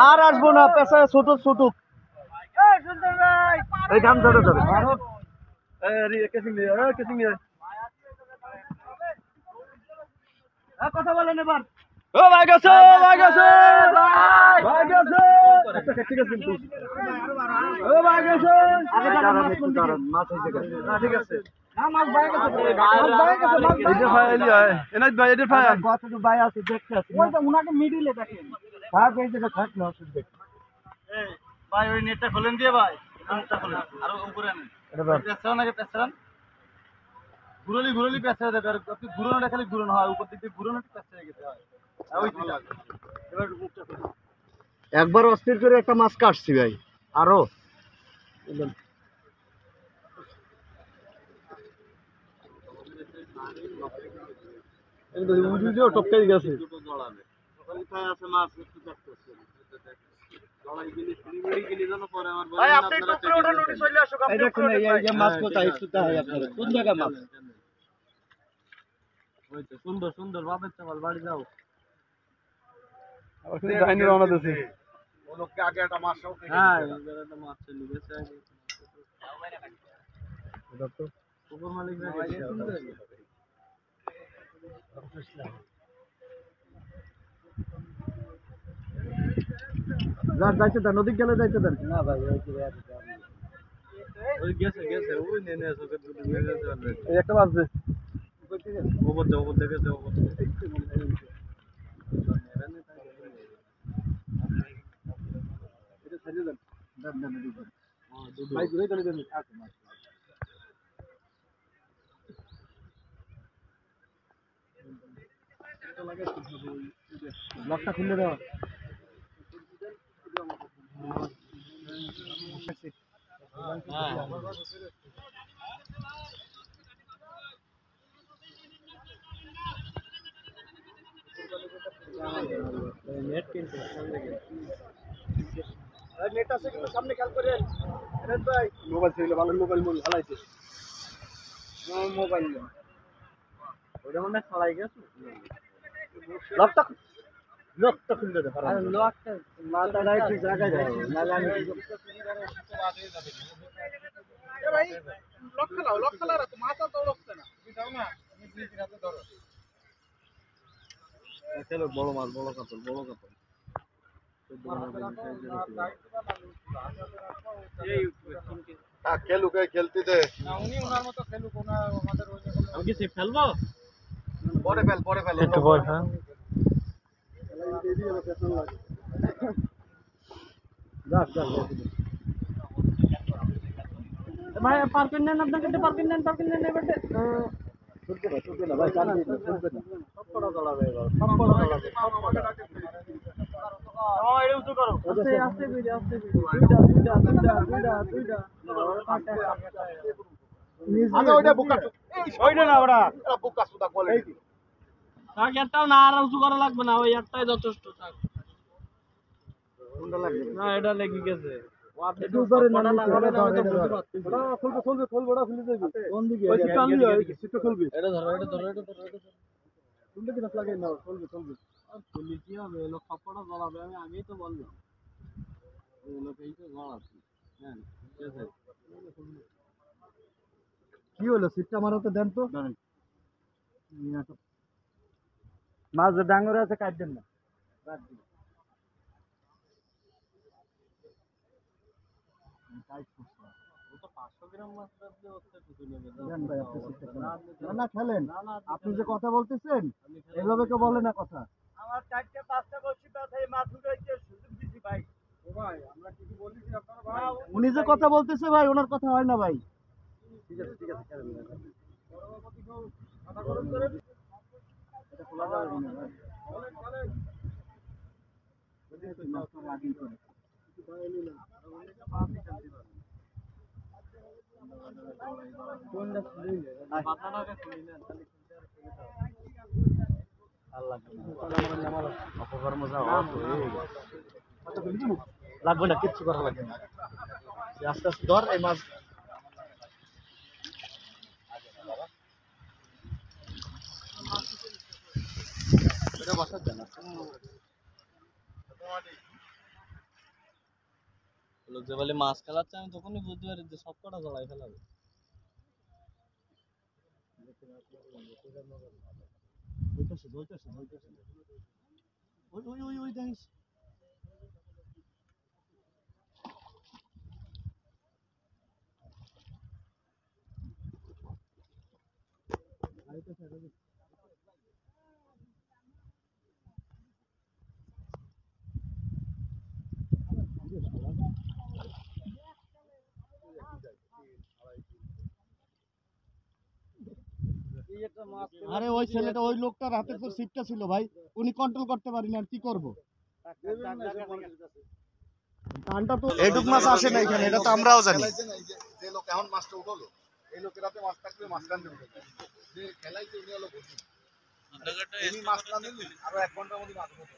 আর আসবো না, পেশা ছোট ছোট এই ধান ধরে ধরে কথা বলেন এবার। ও ভাই গেছে, ভাই গেছে, ভাই গেছে, ঠিক আছে কিন্তু ও ভাই গেছে মাছ হয়েছে ঠিক আছে না মাছ ভাই গেছে মাছ ভাই গেছে মাছ এটা ফাইলি হয় এনাজ ভাই এটা ফাইল কতটুকু ভাই আছে দেখতে আছে ওই যে উনাকে মিডিলে দেখেন ভাগ এই জায়গা থাক না ওষুধ দেখ এই ভাই ওই নেটটা খোলেন দিয়ে ভাই নেটটা খোলেন আর উপরে আনেন এটা পেছরা নাকি পেছরা ঘুরলি ঘুরলি পেছরা দেবে আর আপনি ঘুরানোটা খালি ঘুরানো হয় উপর দিক দিয়ে ঘুরানোটা পেছরা গেছে হয় ওই দিকে এবার মুখটা খোলেন একবার অস্থির করে একটা মাছ কাটছি ভাই আরো টপকাই গেছে সুন্দর সুন্দর বাপের চাপাল বাড়ি যাও রওনা দিয়েছে আগে একটা মাছ হ্যাঁ একটা মাছ চলে গেছে উপর মালিক যাইতে দেন নদী গেলে যাইতে দেন না ভাই ওই গেছে গেছে ওই নেনে এই একটা মাছ দে ওপর দে ওপর দেখে ওপর এটা ছেড়ে দেন দেন দেন ভাই ঘুরে চলে দেন লকটা খুলে দাও নেট কিন্তু নেট আছে কিন্তু সামনে খেয়াল করেন ভাই মোবাইল ছিল ভালো মোবাইল হালাইছে মোবাইল ওটা মনে ছড়াই গেছে লকটা খুলে দাও আরে লকটা মাথা রাইট জায়গায় দাও না জানি এ ভাই লক খেলাও তো মাথা তো লকছে না তুমি দাও না তুমি প্লিজ হাতে ধরো চলো বড় মাছ বড় কাপড় খেলুক খেলতে দে না উনি ওনার মতো খেলুক আমাদের আমি কি খেলবো পরে ফেল একটু পর হ্যাঁ ভাই পার্কিং নেন আপনাকে পার্কিং নেন এবারে চলবে না ভাই চান দিন চলবে না সব পড়া চলাবে এবার সব পড়া চলাবে এটা উঁচু করো আস্তে দুইটা আচ্ছা ওইটা বুকা ওইটা না ওটা বুকা সুদা কোয়ালিটি থাক একটাও না আর উঁচু করা লাগবে না ওই একটাই যথেষ্ট থাক কোনটা লাগবে না এটা লেগে গেছে আপনি উপরে না খুলবে বড় খুলে দেবে কোন দিকে ওই কালি হয় সিটটা খুলবে এটা ধরো খুললে কি রাখ লাগে না খুলবে আর খুললে কি হবে এলো খাপড়া জ্বালাবে আমি আগেই তো বললাম এলো এইটা জ্বালাচ্ছি হ্যাঁ ঠিক আছে কি হলো সিটটা মারাতে দেন তো মাছ ডাঙ্গরে আছে কাট দেন না রাখ দিন আপনি যে কথা বলতেছেন এভাবে কেউ বলে না কথা আমার 4-5টা বলছি মাছ উঠাইতে সুযোগ দিছি ভাই ও ভাই আমরা কিছু বলিছি আপনারা ভাই উনি যে কথা বলতেছে ভাই ওনার কথা হয় না ভাই ঠিক আছে কথা গরম করে এটা খোলা যাবে না ভাই বলেন যদি মাছ রাখি করে কিছু ভাই না অনেকটা মাছ খেলতে পারে কোনটা খুলি না পাতাটাকে খুলি না খালি খুলতে আর খুলি দাও আল্লাহ নামাল অপকর্ম যাও লাগবে না কিচ্ছু করা লাগবে না আস্তে আস্তে ধর এই মাছ লোক যে বলে মাছ খেলাচ্ছে আমি তখনই বুঝতে পারি যে সব কটা জড়াই ফেলাবে। ওই দেখিস আরে ওই ছেলেটা ওই লোকটার হাতে তো সিটটা ছিল ভাই, উনি কন্ট্রোল করতে পারিনি আর কি করব। কানটা তো এটুক মাছ আসে না এখানে, এটা তো আমরাও জানি। যে লোক এখন মাছটা উঠলো, এই লোকের হাতে মাছ থাকলে মাছ কান দেবে, যে খেলাইছে উনি হলো বসি, উনি মাছ কান দিন আরো 1 ঘন্টার মধ্যে মাছ উঠবে।